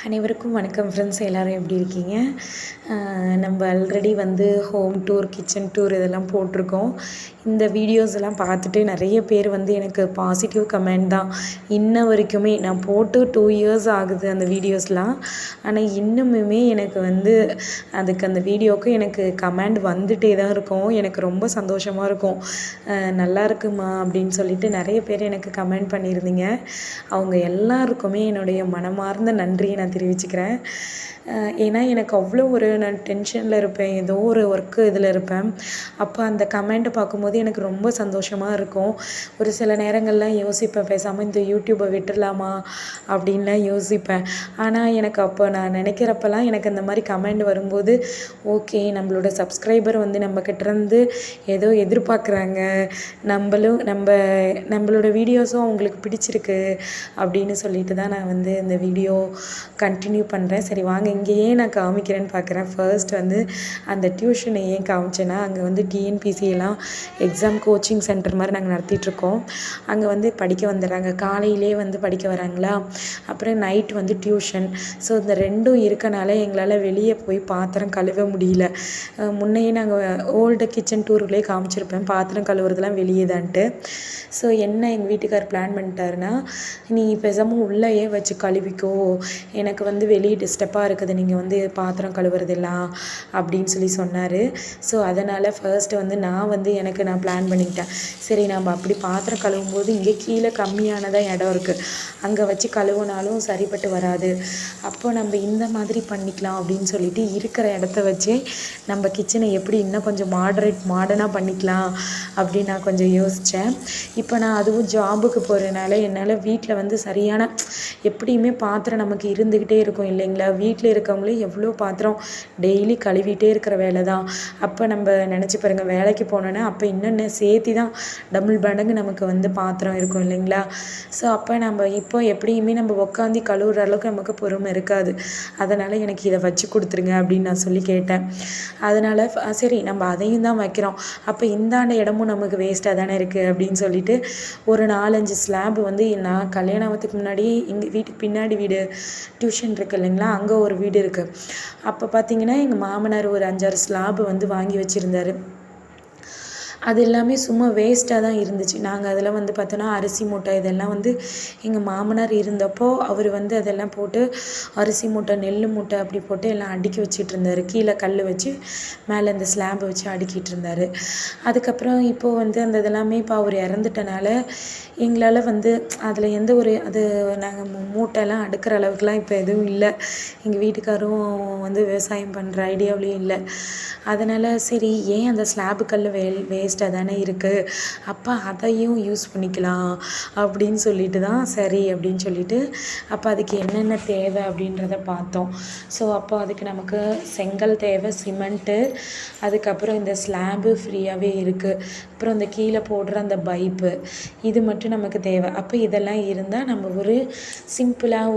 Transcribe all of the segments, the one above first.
அனைவருக்கும் வணக்கம் ஃப்ரெண்ட்ஸ். எல்லோரும் எப்படி இருக்கீங்க? நம்ம ஆல்ரெடி வந்து ஹோம் டூர், கிச்சன் டூர் இதெல்லாம் போட்டிருக்கோம். இந்த வீடியோஸ் எல்லாம் பார்த்துட்டு நிறைய பேர் வந்து எனக்கு பாசிட்டிவ் கமெண்ட் தான். இன்ன வரைக்குமே நான் போட்டு 2 இயர்ஸ் ஆகுது அந்த வீடியோஸ்லாம். ஆனால் இன்னுமுமே எனக்கு வந்து அந்த வீடியோவுக்கு எனக்கு கமெண்ட் வந்துகிட்டே தான் இருக்கும். எனக்கு ரொம்ப சந்தோஷமாக இருக்கும். நல்லா இருக்குமா அப்படின்னு சொல்லிட்டு நிறைய பேர் எனக்கு கமெண்ட் பண்ணியிருந்தீங்க. அவங்க எல்லாருக்குமே என்னுடைய மனமார்ந்த நன்றியை நான் தெரிவிச்சுக்கிறேன். ஏன்னா எனக்கு அவ்வளோ நான் டென்ஷனில் இருப்பேன், ஏதோ ஒரு ஒர்க்கு இதில் இருப்பேன். அப்போ அந்த கமெண்ட்டை பார்க்கும்போது எனக்கு ரொம்ப சந்தோஷமாக இருக்கும். ஒரு சில நேரங்கள்லாம் யோசிப்பேன், பேசாமல் இந்த யூடியூப்பை விட்டுடலாமா அப்படின்லாம் யோசிப்பேன். ஆனால் எனக்கு அப்போ நான் நினைக்கிறப்பெல்லாம் எனக்கு அந்த மாதிரி கமெண்ட் வரும்போது, ஓகே நம்மளோட சப்ஸ்கிரைபர் வந்து நம்மக்கிட்டேருந்து ஏதோ எதிர்பார்க்குறாங்க, நம்மளோட வீடியோஸும் அவங்களுக்கு பிடிச்சிருக்கு அப்படின்னு சொல்லிட்டு தான் நான் வந்து இந்த வீடியோ கண்டினியூ பண்ணுறேன். சரி வாங்க, இங்கே ஏன் நான் காமிக்கிறேன்னு பார்க்குறேன். ஃபர்ஸ்ட் வந்து அந்த டியூஷனை ஏன் காமிச்சேன்னா, அங்கே வந்து டிஎன்பிசியெல்லாம் எக்ஸாம் கோச்சிங் சென்டர் மாதிரி நாங்கள் நடத்திட்டுருக்கோம். அங்கே வந்து படிக்க வந்துடுறாங்க, காலையிலே வந்து படிக்க வராங்களா, அப்புறம் நைட் வந்து டியூஷன். ஸோ இந்த ரெண்டும் இருக்கனால எங்களால் வெளியே போய் பாத்திரம் கழுவ முடியல. முன்னையே நாங்கள் ஓல்டு கிச்சன் டூர்லேயே காமிச்சிருப்பேன், பாத்திரம் கழுவுறதுலாம் வெளியே தான்ட்டு. ஸோ என்ன எங்கள் வீட்டுக்கார் பிளான் பண்ணிட்டாருன்னா, நீ பேசாமல் உள்ளேயே வச்சு கழுவிக்கோ, எனக்கு வந்து வெளியே டிஸ்டர்பாக இருக்குது, நீங்கள் வந்து பாத்திரம் கழுவுறதெல்லாம் அப்படின்னு சொல்லி சொன்னார். ஸோ அதனால் ஃபர்ஸ்ட்டு வந்து நான் பிளான் பண்ணிக்கிட்டேன். சரி நம்ம அப்படி பாத்திரம் கழுவும்போது இங்கே கீழே கம்மியானதாக இடம் இருக்குது, அங்கே வச்சு கழுவுனாலும் சரிப்பட்டு வராது. அப்போ நம்ம இந்த மாதிரி பண்ணிக்கலாம் அப்படின்னு சொல்லிட்டு இருக்கிற இடத்த வச்சே நம்ம கிச்சனை எப்படி இன்னும் கொஞ்சம் மாடர்னாக பண்ணிக்கலாம் அப்படின்னு நான் கொஞ்சம் யோசித்தேன். இப்போ நான் அதுவும் ஜாபுக்கு போகிறதுனால என்னால் வீட்டில் வந்து சரியான எப்படியுமே பாத்திரம் நமக்கு இருந்துக்கிட்டே இருக்கும் இல்லைங்களா. வீட்டில் இருக்கவங்களே எவ்வளோ பாத்திரம் டெய்லி கழுவிட்டே இருக்கிற வேலை தான். அப்போ நம்ம நினச்சி பாருங்கள், வேலைக்கு போனோன்னா அப்போ இன்னொன்று சேர்த்தி தான் டபுள் மடங்கு நமக்கு வந்து பாத்திரம் இருக்கும் இல்லைங்களா. ஸோ அப்போ நம்ம இப்போ எப்படியுமே நம்ம உட்காந்து கழுவுற அளவுக்கு நமக்கு பொறுமை இருக்காது. அதனால் எனக்கு இதை வச்சு கொடுத்துருங்க அப்படின்னு நான் சொல்லி கேட்டேன். அதனால் சரி நம்ம அதையும் தான் வைக்கிறோம், அப்போ இந்தாண்ட இடமும் நமக்கு வேஸ்ட்டாக தானே இருக்குது அப்படின்னு சொல்லிட்டு ஒரு 4-5 ஸ்லாப் வந்து நான் கல்யாணத்துக்கு முன்னாடியே எங்கள் வீட்டுக்கு பின்னாடி வீடு டியூஷன் இருக்குது இல்லைங்களா, அங்கே ஒரு வீடு இருக்குது. அப்போ பார்த்திங்கன்னா எங்கள் மாமனார் ஒரு 5-6 ஸ்லாப் வந்து வாங்கி வச்சுருந்தாரு. அது எல்லாமே சும்மா வேஸ்ட்டாக தான் இருந்துச்சு. நாங்கள் அதில் வந்து பார்த்தோன்னா அரிசி மூட்டை இதெல்லாம் வந்து எங்கள் மாமனார் இருந்தப்போ அவர் வந்து அதெல்லாம் போட்டு அரிசி மூட்டை, நெல் மூட்டை அப்படி போட்டு எல்லாம் அடுக்கி வச்சிட்டு இருந்தார். கீழே கல் வச்சு மேலே இந்த ஸ்லாம்பை வச்சு அடுக்கிட்டு இருந்தார். அதுக்கப்புறம் இப்போது வந்து அந்த இதெல்லாமே இப்போ அவர் இறந்துட்டனால எங்களால் வந்து அதில் எந்த ஒரு நாங்கள் மூட்டைலாம் அடுக்கிற அளவுக்குலாம் இப்போ எதுவும் இல்லை. எங்கள் வீட்டுக்காரும் வந்து விவசாயம் பண்ணுற ஐடியாவிலையும் இல்லை. அதனால் சரி ஏன் அந்த ஸ்லாபு கல் வேஸ்ட்டாக தானே இருக்குது, அப்போ அதையும் யூஸ் பண்ணிக்கலாம் அப்படின்னு சொல்லிட்டு தான் சரி அப்படின்னு சொல்லிட்டு அப்போ அதுக்கு என்னென்ன தேவை அப்படின்றத பார்த்தோம். ஸோ அப்போ அதுக்கு நமக்கு செங்கல் தேவை, சிமெண்ட்டு, அதுக்கப்புறம் இந்த ஸ்லாபு ஃப்ரீயாகவே இருக்குது, அப்புறம் இந்த கீழே போடுற அந்த பைப்பு, இது மட்டும் நமக்கு தேவை. அப்போ இதெல்லாம் இருந்தால் நம்ம ஒரு சிம்பிளாக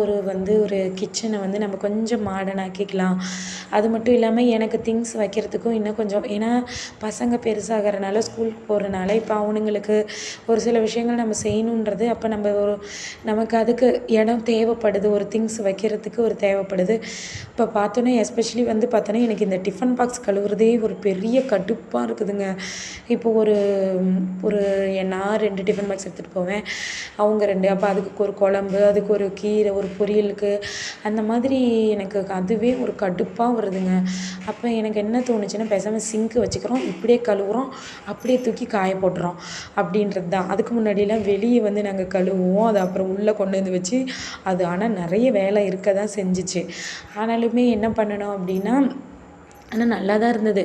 ஒரு கிச்சனை வந்து நம்ம கொஞ்சம் மாடர்ன் ஆக்கிக்கலாம். அது மட்டும் இல்லாமல் எனக்கு திங்ஸ் வைக்கிறதுக்கும் இன்னும் கொஞ்சம், ஏன்னா பசங்க பெருசாகிறனால ஸ்கூலுக்கு போகிறனால இப்போ அவனுங்களுக்கு ஒரு சில விஷயங்கள் நம்ம செய்யணுன்றது, அப்போ நமக்கு அதுக்கு இடம் தேவைப்படுது, ஒரு திங்ஸ் வைக்கிறதுக்கு ஒரு தேவைப்படுது. இப்போ பார்த்தோன்னே எஸ்பெஷலி வந்து பார்த்தோன்னா எனக்கு இந்த டிஃபன் பாக்ஸ் கழுவுறதே ஒரு பெரிய கடுப்பாக இருக்குதுங்க. இப்போ நான் 2 டிஃபன் பாக்ஸ் எடுத்துகிட்டு போவேன், அவங்க 2, அப்போ அதுக்கு ஒரு குழம்பு, அதுக்கு ஒரு கீரை, ஒரு பொரியலுக்கு, அந்த மாதிரி எனக்கு அதுவே ஒரு கடுப்பாக வருதுங்க. அப்போ எனக்கு என்ன தோணுச்சுன்னா, பேசாமல் சிங்க்கு வச்சுக்கிறோம், இப்படியே கழுவுறோம், அப்படியே தூக்கி காய போட்டுறோம் அப்படின்றது தான். அதுக்கு முன்னாடியெல்லாம் வெளியே வந்து நாங்கள் கழுவுவோம், அது அப்புறம் உள்ளே கொண்டு வந்து வச்சு அது ஆனால் நிறைய வேலை இருக்க தான் செஞ்சிச்சு. ஆனாலுமே என்ன பண்ணணும் அப்படின்னா, ஆனால் நல்லா தான் இருந்தது.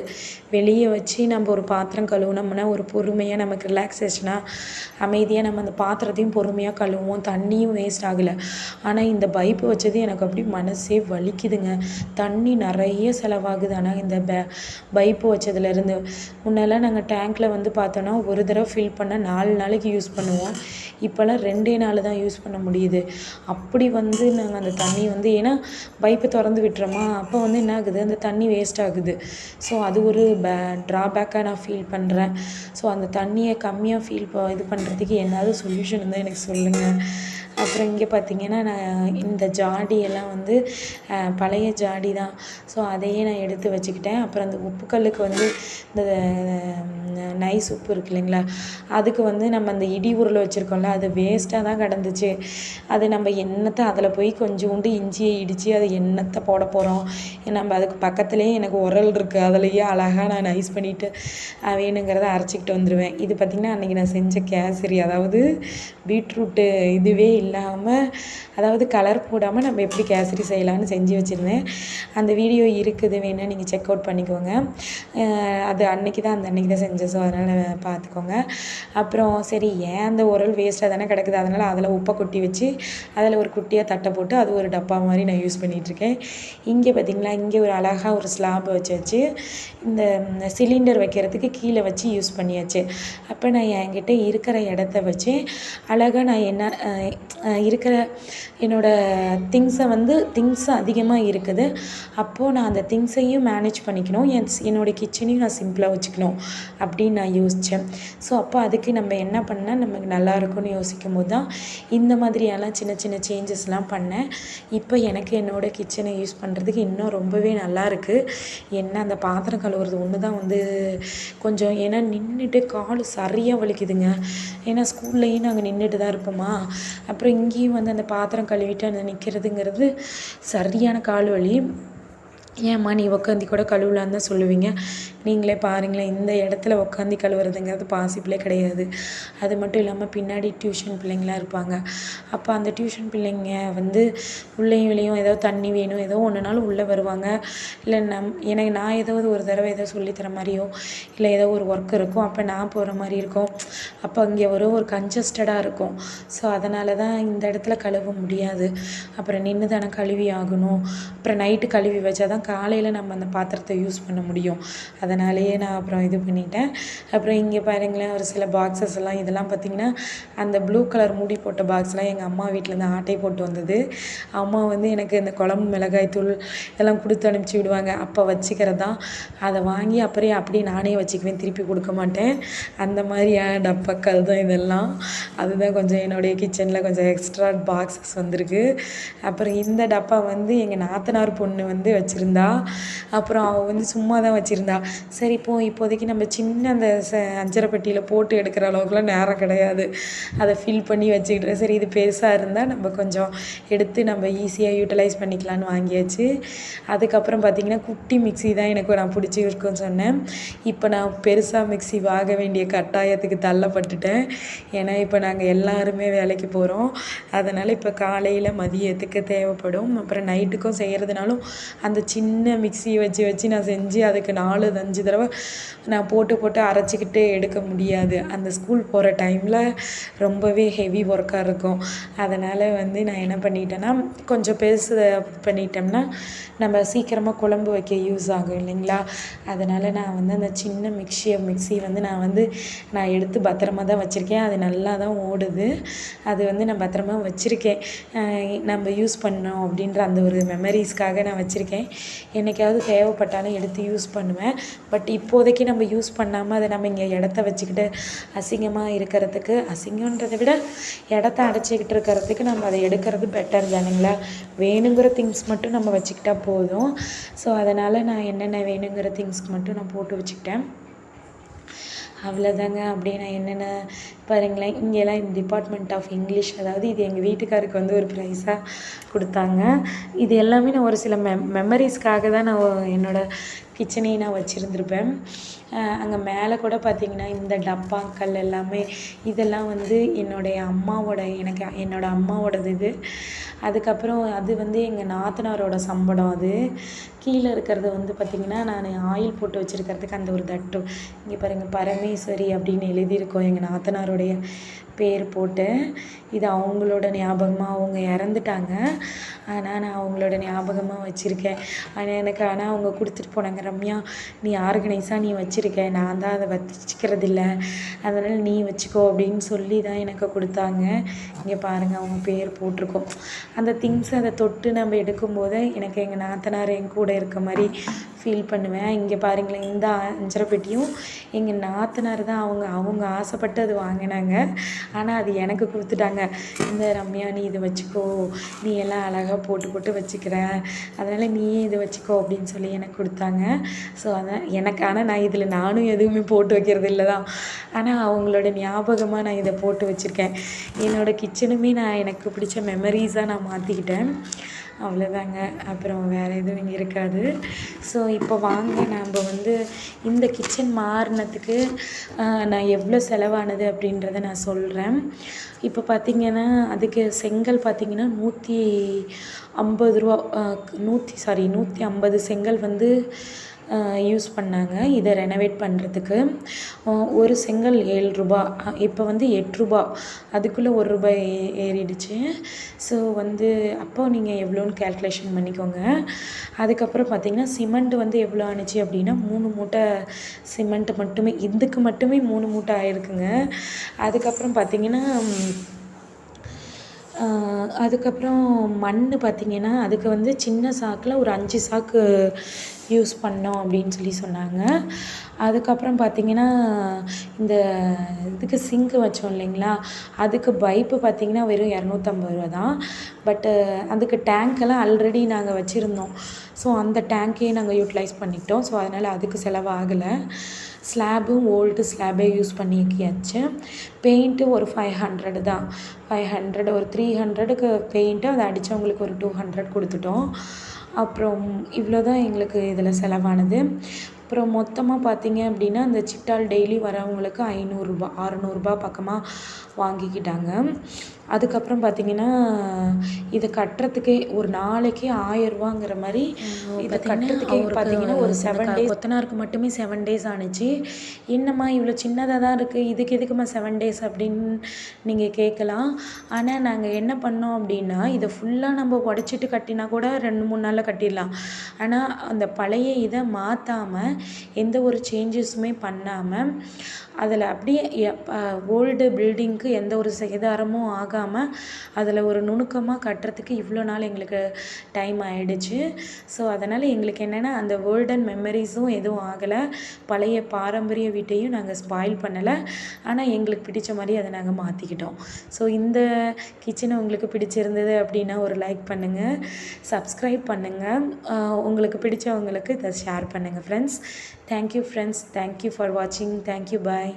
வெளியே வச்சு நம்ம ஒரு பாத்திரம் கழுவுனோம்னா ஒரு பொறுமையாக நமக்கு ரிலாக்ஸேஷனாக அமைதியாக நம்ம அந்த பாத்திரத்தையும் பொறுமையாக கழுவுவோம், தண்ணியும் வேஸ்ட் ஆகலை. ஆனால் இந்த பைப்பு வச்சது எனக்கு அப்படி மனசே வலிக்குதுங்க. தண்ணி நிறைய செலவாகுது. ஆனால் இந்த பைப்பு வச்சதுலேருந்து முன்னெல்லாம் நாங்கள் டேங்க்கில் வந்து பார்த்தோன்னா ஒரு தடவை ஃபில் பண்ணால் 4 நாளைக்கு யூஸ் பண்ணுவோம். இப்போல்லாம் 2 நாள் தான் யூஸ் பண்ண முடியுது. அப்படி வந்து நாங்கள் அந்த தண்ணி வந்து, ஏன்னா பைப்பை திறந்து விட்டுறோமா, அப்போ வந்து என்ன ஆகுது, அந்த தண்ணி வேஸ்ட் ஆகுது. ஸோ அது ஒரு ட்ராபேக்காக நான் ஃபீல் பண்ணுறேன். ஸோ அந்த தண்ணியை கம்மியாக இது பண்ணுறதுக்கு ஏதாவது சொல்யூஷன் இருந்தால் எனக்கு சொல்லுங்கள். அப்புறம் இங்கே பார்த்திங்கன்னா நான் இந்த ஜாடியெல்லாம் வந்து பழைய ஜாடி தான். ஸோ அதையே நான் எடுத்து வச்சுக்கிட்டேன். அப்புறம் அந்த உப்புக்கல்லுக்கு வந்து இந்த நைஸ் உப்பு இருக்கு இல்லைங்களா, அதுக்கு வந்து நம்ம அந்த இடி உருளை வச்சுருக்கோம்ல, அது வேஸ்ட்டாக தான் கிடந்துச்சு. அது நம்ம எண்ணத்தை அதில் போய் கொஞ்சோண்டு இஞ்சியை இடித்து அதை எண்ணத்தை போட போகிறோம். நம்ம அதுக்கு பக்கத்துலேயே எனக்கு உரல் இருக்குது, அதுலேயே அழகாக நான் நைஸ் பண்ணிவிட்டு வேணுங்கிறத அரைச்சிக்கிட்டு வந்துடுவேன். இது பார்த்திங்கன்னா அன்றைக்கி நான் செஞ்ச கேசரி, அதாவது பீட்ரூட்டு இதுவே இல்லாமல், அதாவது கலர் போடாமல் நம்ம எப்படி கேசரி செய்யலாம்னு செஞ்சு வச்சுருந்தேன். அந்த வீடியோ இருக்குது, வேணால் நீங்கள் செக் அவுட் பண்ணிக்கோங்க. அது அன்றைக்கி தான் செஞ்சேன். ஸோ அதனால் பார்த்துக்கோங்க. அப்புறம் சரி, ஏன் அந்த உரல் வேஸ்ட்டாக தானே கிடக்குது, அதனால் அதில் உப்பை கொட்டி வச்சு அதில் ஒரு குட்டியாக தட்டை போட்டு அது ஒரு டப்பா மாதிரி நான் யூஸ் பண்ணிகிட்ருக்கேன். இங்கே பார்த்திங்களா, இங்கே ஒரு அழகாக ஒரு ஸ்லாப் வச்சு இந்த சிலிண்டர் வைக்கிறதுக்கு கீழே வச்சு யூஸ் பண்ணியாச்சு. அப்போ நான் என்கிட்ட இருக்கிற இடத்த வச்சு அழகாக நான் என்ன இருக்கிற என்னோடய திங்ஸ் அதிகமாக இருக்குது. அப்போது நான் அந்த திங்ஸையும் மேனேஜ் பண்ணிக்கணும், என்னோடய கிச்சனையும் நான் சிம்பிளாக வச்சுக்கணும் அப்படின்னு நான் யோசித்தேன். ஸோ அப்போ அதுக்கு நம்ம என்ன பண்ணால் நமக்கு நல்லா இருக்கும்னு யோசிக்கும் போது தான் இந்த மாதிரியெல்லாம் சின்ன சின்ன சேஞ்சஸ்லாம் பண்ணேன். இப்போ எனக்கு என்னோடய கிச்சனை யூஸ் பண்ணுறதுக்கு இன்னும் ரொம்பவே நல்லா இருக்குது. என்ன அந்த பாத்திரம் கழுவுறது ஒன்று தான் வந்து கொஞ்சம், ஏன்னா நின்றுட்டு கால் சரியாக வலிக்குதுங்க. ஏன்னா ஸ்கூல்லையும் நாங்கள் நின்றுட்டு தான் இருப்போமா, அப்புறம் இங்கேயும் வந்து அந்த பாத்திரம் கழுவிட்டு அந்த நிற்கிறதுங்கிறது சரியான கால் வலி. ஏம்மா நீ உட்காந்து கூட கழுவலான்னு தான் சொல்லுவீங்க. நீங்களே பாருங்களேன், இந்த இடத்துல உட்காந்து கழுவுறதுங்கிறது பாசிபிளே கிடையாது. அது மட்டும் இல்லாமல் பின்னாடி டியூஷன் பிள்ளைங்களாம் இருப்பாங்க. அப்போ அந்த டியூஷன் பிள்ளைங்க வந்து உள்ளேயும் வெளியும் ஏதோ தண்ணி வேணும், ஏதோ ஒன்றுனாலும் உள்ளே வருவாங்க. இல்லை எனக்கு நான் ஏதாவது ஒரு தடவை ஏதோ சொல்லித்தர மாதிரியோ இல்லை ஏதோ ஒரு ஒர்க் இருக்கும், அப்போ நான் போகிற மாதிரி இருக்கும். அப்போ இங்கே ஒரு கன்ஜஸ்டடாக இருக்கும். ஸோ அதனால தான் இந்த இடத்துல கழுவ முடியாது. அப்புறம் நின்று தானே கழுவி ஆகணும். அப்புறம் நைட்டு கழுவி வச்சா தான் காலையில் நம்ம அந்த பாத்திரத்தை யூஸ் பண்ண முடியும். அதனாலேயே நான் அப்புறம் இது பண்ணிட்டேன். அப்புறம் இங்கே பாருங்களேன், ஒரு சில பாக்ஸஸ் எல்லாம், இதெல்லாம் பார்த்திங்கன்னா அந்த ப்ளூ கலர் மூடி போட்ட பாக்ஸ்லாம் எங்கள் அம்மா வீட்டிலேருந்து ஆட்டை போட்டு வந்தது. அம்மா வந்து எனக்கு இந்த குழம்பு மிளகாய் தூள் இதெல்லாம் கொடுத்து அனுப்பிச்சி விடுவாங்க. அப்போ வச்சுக்கிறது தான். அதை வாங்கி அப்படியே நானே வச்சுக்குவேன், திருப்பி கொடுக்க மாட்டேன். அந்த மாதிரியான டப்பாக்கள் தான் இதெல்லாம். அதுதான் கொஞ்சம் என்னுடைய கிச்சனில் கொஞ்சம் எக்ஸ்ட்ரா பாக்ஸஸ் வந்திருக்கு. அப்புறம் இந்த டப்பா வந்து எங்கள் நாத்தனார் பொண்ணு வந்து வச்சுருந்தா. அப்புறம் அவள் வந்து சும்மா தான் வச்சுருந்தா. சரி இப்போதைக்கு நம்ம சின்ன அந்த அஞ்சரை பெட்டியில் போட்டு எடுக்கிற அளவுக்குலாம் நேரம் கிடையாது, அதை ஃபில் பண்ணி வச்சுக்கிட்டு சரி இது பெருசாக இருந்தால் நம்ம கொஞ்சம் எடுத்து நம்ம ஈஸியாக யூட்டிலைஸ் பண்ணிக்கலான்னு வாங்கியாச்சு. அதுக்கப்புறம் பார்த்திங்கன்னா குட்டி மிக்ஸி தான் எனக்கு நான் பிடிச்சிருக்குன்னு சொன்னேன். இப்போ நான் பெருசாக மிக்ஸி வாங்க வேண்டிய கட்டாயத்துக்கு தள்ளப்பட்டுட்டேன். ஏன்னா இப்போ நாங்கள் எல்லாருமே வேலைக்கு போகிறோம். அதனால் இப்போ காலையில் மதியத்துக்கு தேவைப்படும். அப்புறம் நைட்டுக்கும் செய்கிறதுனாலும் அந்த சின்ன மிக்ஸியை வச்சு நான் செஞ்சு அதுக்கு 4-5 தடவை நான் போட்டு அரைச்சிக்கிட்டு எடுக்க முடியாது. அந்த ஸ்கூல் போகிற டைமில் ரொம்பவே ஹெவி ஒர்க்காக இருக்கும். அதனால் வந்து நான் என்ன பண்ணிட்டேன்னா, கொஞ்சம் பெருசு பண்ணிட்டோம்னா நம்ம சீக்கிரமாக குழம்பு வைக்க யூஸ் ஆகும் இல்லைங்களா. அதனால் நான் வந்து அந்த சின்ன மிக்ஸி வந்து நான் எடுத்து பத்திரமா தான் வச்சுருக்கேன். அது நல்லா தான் ஓடுது. அது வந்து நான் பத்திரமா வச்சுருக்கேன். நம்ம யூஸ் பண்ணோம் அப்படின்ற அந்த ஒரு மெமரிஸ்க்காக நான் வச்சுருக்கேன். என்றைக்காவது தேவைப்பட்டாலும் எடுத்து யூஸ் பண்ணுவேன். பட் இப்போதைக்கு நம்ம யூஸ் பண்ணாமல் அதை நம்ம இங்கே இடத்த வச்சுக்கிட்டு அசிங்கமாக இருக்கிறதுக்கு, அசிங்கன்றதை விட இடத்த அடைச்சிக்கிட்டு இருக்கிறதுக்கு நம்ம அதை எடுக்கிறது பெட்டர் தானுங்களா. வேணுங்கிற திங்ஸ் மட்டும் நம்ம வச்சுக்கிட்டா போதும். ஸோ அதனால் நான் என்னென்ன வேணுங்கிற திங்ஸ்க்கு மட்டும் நான் போட்டு வச்சுக்கிட்டேன். அவ்வளோதாங்க. அப்படியே நான் என்னென்ன பாருங்களேன், இங்கெல்லாம் டிபார்ட்மெண்ட் ஆஃப் இங்கிலீஷ், அதாவது இது எங்கள் வீட்டுக்காருக்கு வந்து ஒரு ப்ரைஸாக கொடுத்தாங்க. இது எல்லாமே நான் ஒரு சில மெமரிஸ்க்காக தான் நான் என்னோடய கிச்சனையை நான் வச்சுருந்துருப்பேன். அங்கே மேலே கூட பார்த்திங்கன்னா இந்த டப்பாக்கள் எல்லாமே இதெல்லாம் வந்து என்னோடய அம்மாவோடது இது. அதுக்கப்புறம் அது வந்து எங்கள் நாத்தனாரோட சம்பளம். அது கீழே இருக்கிறது வந்து பார்த்திங்கன்னா நான் ஆயில் போட்டு வச்சுருக்கிறதுக்கு அந்த ஒரு தட்டு. இங்கே பாருங்கள், பரமேஸ்வரி அப்படின்னு எழுதியிருக்கோம் எங்கள் நாத்தனாருடைய பேர் போட்டு. இது அவங்களோட ஞாபகமாக, அவங்க இறந்துட்டாங்க. ஆனால் நான் அவங்களோட ஞாபகமாக வச்சுருக்கேன். ஆனால் அவங்க கொடுத்துட்டு போனாங்க, ரம்யா நீ ஆர்கனைஸாக நீ வச்சுருக்க, நான் தான் அதை வச்சுக்கிறதில்ல, அதனால் நீ வச்சுக்கோ அப்படின்னு சொல்லி தான் எனக்கு கொடுத்தாங்க. இங்கே பாருங்கள், அவங்க பேர் போட்டிருக்கோம். அந்த திங்ஸ் அதை தொட்டு நம்ம எடுக்கும்போது எனக்கு எங்கள் நாத்தனார் என் கூட இருக்க மாதிரி ஃபீல் பண்ணுவேன். இங்கே பாருங்களேன், இந்த அஞ்சரை பெட்டியும் எங்கள் நாத்தனார் தான் அவங்க ஆசைப்பட்டு அது வாங்கினாங்க. ஆனால் அது எனக்கு கொடுத்துட்டாங்க. இந்த ரம்யா நீ இதை வச்சுக்கோ, நீ எல்லாம் அழகாக போட்டு போட்டு வச்சுக்கிற, அதனால் நீயே இதை வச்சுக்கோ அப்படின்னு சொல்லி எனக்கு கொடுத்தாங்க. ஸோ அதான் எனக்கு. ஆனால் நான் இதில் நானும் எதுவுமே போட்டு வைக்கிறது இல்லை தான். ஆனால் அவங்களோட ஞாபகமாக நான் இதை போட்டு வச்சுருக்கேன். என்னோடய கிச்சனுமே நான் எனக்கு பிடிச்ச மெமரிஸாக நான் மாற்றிக்கிட்டேன். அவ்வளோதாங்க. அப்புறம் வேறு எதுவும் இங்கே இருக்காது. ஸோ இப்போ வாங்க நம்ம வந்து இந்த கிச்சன் மாறினதுக்கு நான் எவ்வளோ செலவானது அப்படின்றத நான் சொல்கிறேன். இப்போ பார்த்திங்கன்னா அதுக்கு செங்கல் பார்த்திங்கன்னா 150 ரூபா 150 செங்கல் வந்து யூஸ் பண்ணாங்க இதை ரெனோவேட் பண்ணுறதுக்கு. ஒரு செங்கல் 7 ரூபா, இப்போ வந்து 8 ரூபா, அதுக்குள்ளே 1 ரூபாய் ஏறிடுச்சு. ஸோ வந்து அப்போ நீங்கள் எவ்வளோன்னு கேல்குலேஷன் பண்ணிக்கோங்க. அதுக்கப்புறம் பார்த்திங்கன்னா சிமெண்ட் வந்து எவ்வளோ ஆணுச்சு அப்படின்னா 3 மூட்டை சிமெண்ட்டு மட்டுமே, இதுக்கு மட்டுமே 3 மூட்டை ஆயிருக்குங்க. அதுக்கப்புறம் பார்த்திங்கன்னா மண் பார்த்திங்கன்னா அதுக்கு வந்து சின்ன சாக்கில் ஒரு 5 சாக்கு யூஸ் பண்ணோம் அப்படின்னு சொல்லி சொன்னாங்க. அதுக்கப்புறம் பார்த்திங்கன்னா இந்த இதுக்கு சிங்க்கு வச்சோம் இல்லைங்களா, அதுக்கு பைப்பு பார்த்திங்கன்னா வெறும் 250 ரூபா தான். பட்டு அதுக்கு டேங்க்கெல்லாம் ஆல்ரெடி நாங்கள் வச்சுருந்தோம். ஸோ அந்த டேங்க்கையே நாங்கள் யூட்டிலைஸ் பண்ணிட்டோம். ஸோ அதனால் அதுக்கு செலவாகலை. ஸ்லாபும் ஓல்டு ஸ்லாபே யூஸ் பண்ணியாச்சு. பெயிண்ட்டு ஒரு 500 தான். 500 ஒரு 300க்கு பெயிண்ட்டு, அதை அடித்தவங்களுக்கு ஒரு 200 கொடுத்துட்டோம். அப்புறம் இவ்வளோ தான் எங்களுக்கு இதில் செலவானது. அப்புறம் மொத்தமாக பார்த்திங்க அப்படின்னா அந்த சிட்டால் டெய்லி வரவங்களுக்கு 500 ரூபா 600 ரூபா பக்கமாக வாங்கிக்கிட்டாங்க. அதுக்கப்புறம் பார்த்திங்கன்னா இதை கட்டுறதுக்கே ஒரு நாளைக்கு 1000 ரூபாங்கிற மாதிரி இதை கட்டுறதுக்கே பார்த்திங்கன்னா ஒரு 7 டேஸ். கொத்தனாருக்கு மட்டுமே 7 டேஸ் ஆணுச்சு. என்னம்மா இவ்வளோ சின்னதாக தான் இருக்குது, இதுக்கு எதுக்குமா 7 டேஸ் அப்படின்னு நீங்கள் கேட்கலாம். ஆனால் நாங்கள் என்ன பண்ணோம் அப்படின்னா இதை ஃபுல்லாக நம்ம உடச்சிட்டு கட்டினா கூட 2-3 நாளில் கட்டிடலாம். ஆனால் அந்த பழைய இதை மாற்றாமல் எந்த ஒரு சேஞ்சஸுமே பண்ணாமல் அதில் அப்படியே ஓல்டு பில்டிங்க்கு எந்த ஒரு சேதாரமும் ஆகாமல் அதில் ஒரு நுணுக்கமாக கட்டுறதுக்கு இவ்வளோ நாள் எங்களுக்கு டைம் ஆகிடுச்சு. ஸோ அதனால் எங்களுக்கு என்னென்னா அந்த கோல்டன் மெமரிஸும் எதுவும் ஆகலை, பழைய பாரம்பரிய வீட்டையும் நாங்கள் ஸ்பாயில் பண்ணலை. ஆனால் எங்களுக்கு பிடிச்ச மாதிரி அதை நாங்கள் மாற்றிக்கிட்டோம். ஸோ இந்த கிச்சனை உங்களுக்கு பிடிச்சிருந்தது அப்படின்னா ஒரு லைக் பண்ணுங்கள், சப்ஸ்கிரைப் பண்ணுங்கள், உங்களுக்கு பிடிச்சவங்களுக்கு இதை ஷேர் பண்ணுங்கள் friends. Thank you friends, thank you for வாட்சிங். தேங்க்யூ, பாய்.